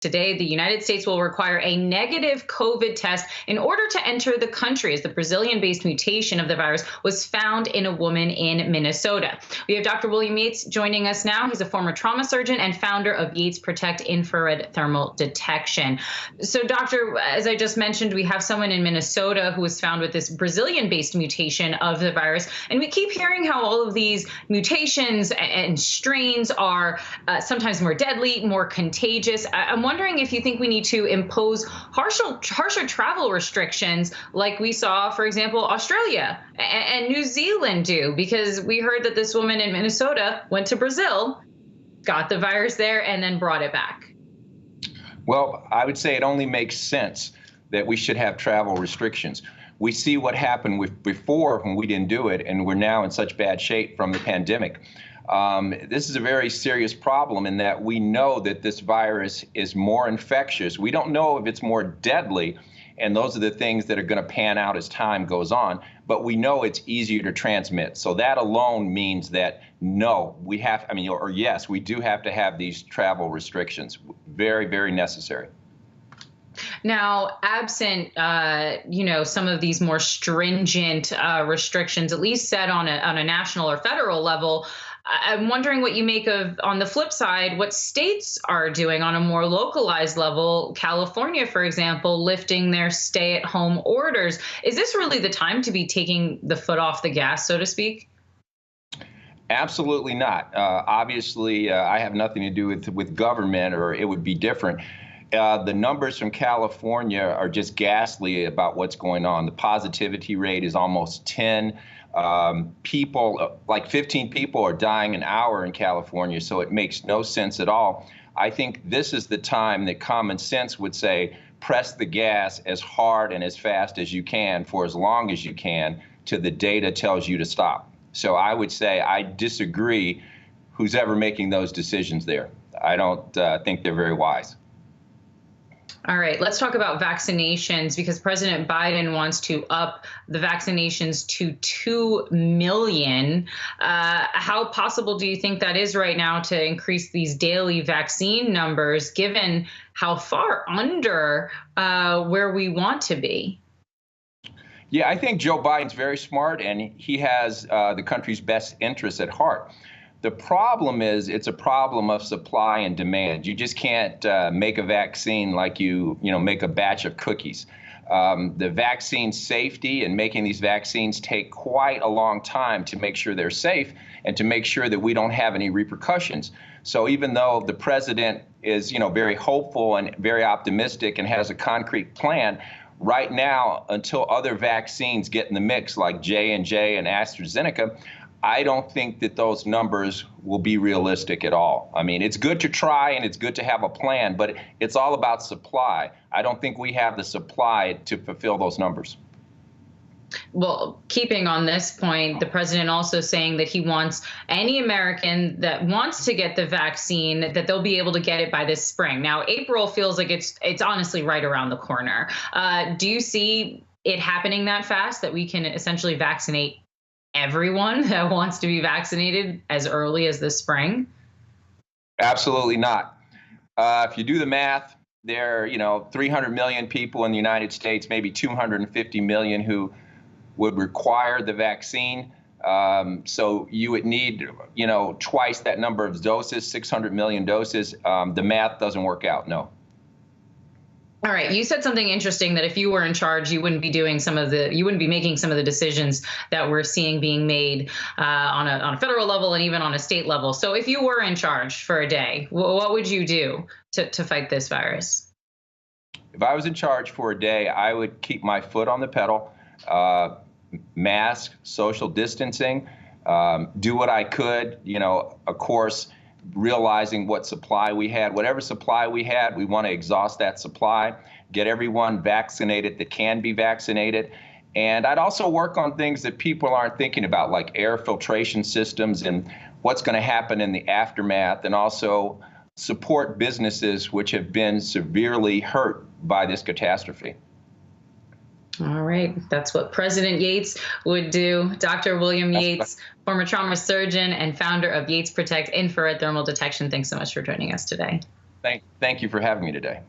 Today, the United States will require a negative COVID test in order to enter the country, as the Brazilian-based mutation of the virus was found in a woman in Minnesota. We have Dr. William Yates joining us now. He's a former trauma surgeon and founder of Yates Protect Infrared Thermal Detection. So, doctor, as I just mentioned, we have someone in Minnesota who was found with this Brazilian-based mutation of the virus. And we keep hearing how all of these mutations and strains are sometimes more deadly, more contagious. I'm wondering if you think we need to impose harsher travel restrictions like we saw, for example, Australia and New Zealand do, because we heard that this woman in Minnesota went to Brazil, got the virus there, and then brought it back. Well, I would say it only makes sense that we should have travel restrictions. We see what happened before when we didn't do it, and we're now in such bad shape from the pandemic. This is a very serious problem in that we know that this virus is more infectious. We don't know if it's more deadly, and those are the things that are going to pan out as time goes on, but we know it's easier to transmit. So that alone means that no, we have, or yes, we do have to have these travel restrictions. Very, very necessary. Now, absent, some of these more stringent restrictions, at least set on a national or federal level, I'm wondering what you make of, on the flip side, what states are doing on a more localized level. California, for example, lifting their stay-at-home orders. Is this really the time to be taking the foot off the gas, so to speak? Absolutely not. Obviously, I have nothing to do with government, or it would be different. The numbers from California are just ghastly about what's going on. The positivity rate is almost 10. People, like 15 people are dying an hour in California, so it makes no sense at all. I think this is the time that common sense would say, press the gas as hard and as fast as you can for as long as you can till the data tells you to stop. So I would say I disagree who's ever making those decisions there. I don't think they're very wise. All right, let's talk about vaccinations, because President Biden wants to up the vaccinations to 2 million. How possible do you think that is right now to increase these daily vaccine numbers, given how far under where we want to be? Yeah, I think Joe Biden's very smart, and he has the country's best interests at heart. The problem is it's a problem of supply and demand. You just can't make a vaccine like you make a batch of cookies. The vaccine safety and making these vaccines take quite a long time to make sure they're safe and to make sure that we don't have any repercussions. So even though the president is very hopeful and very optimistic and has a concrete plan, right now, until other vaccines get in the mix like J&J and AstraZeneca, I don't think that those numbers will be realistic at all. I mean, it's good to try and it's good to have a plan, but it's all about supply. I don't think we have the supply to fulfill those numbers. Well, keeping on this point, the president also saying that he wants any American that wants to get the vaccine, that they'll be able to get it by this spring. Now, April feels like it's honestly right around the corner. Do you see it happening that fast, that we can essentially vaccinate everyone that wants to be vaccinated as early as this spring? Absolutely not. If you do the math, there are 300 million people in the United States, maybe 250 million who would require the vaccine. So you would need twice that number of doses, 600 million doses. The math doesn't work out, no. All right. You said something interesting, that if you were in charge, you wouldn't be making some of the decisions that we're seeing being made on a federal level and even on a state level. So if you were in charge for a day, what would you do to fight this virus? If I was in charge for a day, I would keep my foot on the pedal, mask, social distancing, do what I could, of course, realizing what supply we had. Whatever supply we had, we want to exhaust that supply, get everyone vaccinated that can be vaccinated. And I'd also work on things that people aren't thinking about, like air filtration systems and what's going to happen in the aftermath, and also support businesses which have been severely hurt by this catastrophe. All right. That's what President Yates would do. Dr. William Yates, former trauma surgeon and founder of Yates Protect Infrared Thermal Detection. Thanks so much for joining us today. Thank you for having me today.